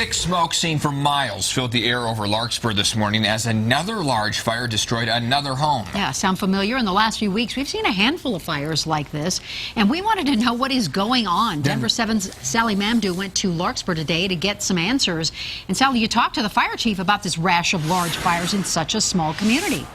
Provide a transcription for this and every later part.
Thick smoke seen for miles filled the air over Larkspur this morning as another large fire destroyed another home. Yeah, sound familiar? In the last few weeks, we've seen a handful of fires like this, and we wanted to know what is going on. Denver 7's Sally Madmooh went to Larkspur today to get some answers. And Sally, you talked to the fire chief about this rash of large fires in such a small community.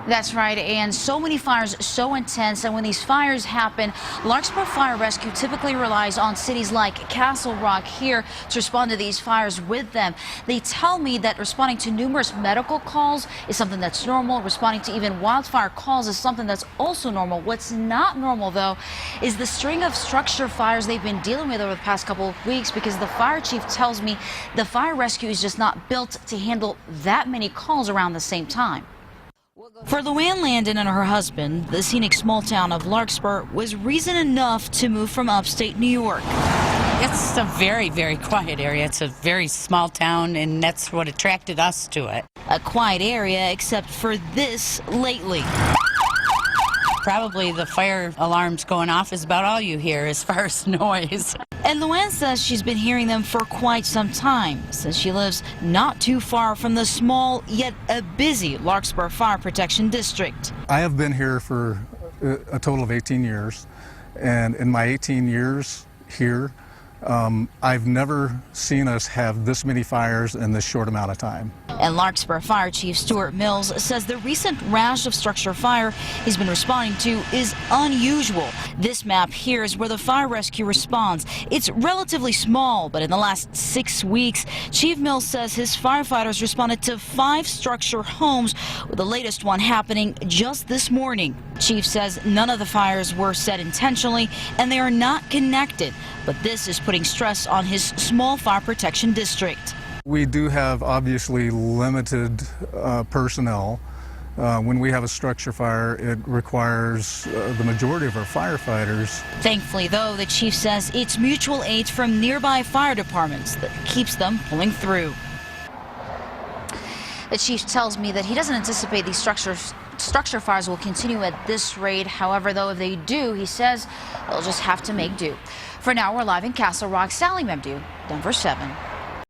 That's right, and so many fires, so intense, and when these fires happen, Larkspur Fire Rescue typically relies on cities like Castle Rock here to respond to these fires with them. They tell me that responding to numerous medical calls is something that's normal. Responding to even wildfire calls is something that's also normal. What's not normal, though, is the string of structure fires they've been dealing with over the past couple of weeks, because the fire chief tells me the fire rescue is just not built to handle that many calls around the same time. For Luann Landon and her husband, the scenic small town of Larkspur was reason enough to move from upstate New York. It's a very, very quiet area. It's a very small town, and that's what attracted us to it. A quiet area, except for this lately. Probably the fire alarms going off is about all you hear as far as noise. And Luann says she's been hearing them for quite some time, since she lives not too far from the small yet a busy Larkspur Fire Protection District. I have been here for a total of 18 years, and in my 18 years here, I've never seen us have this many fires in this short amount of time. And Larkspur Fire Chief Stuart Mills says the recent rash of structure fire he's been responding to is unusual. This map here is where the fire rescue responds. It's relatively small, but in the last 6 weeks, Chief Mills says his firefighters responded to 5 structure homes, with the latest one happening just this morning. Chief says none of the fires were set intentionally, and they are not connected, but this is putting stress on his small fire protection district. We do have obviously limited personnel. When we have a structure fire, it requires the majority of our firefighters. Thankfully, though, the chief says it's mutual aid from nearby fire departments that keeps them pulling through. The chief tells me that he doesn't anticipate these structure fires will continue at this rate. However, though, if they do, he says they'll just have to make do. For now, we're live in Castle Rock. Sally Madmooh, Denver 7.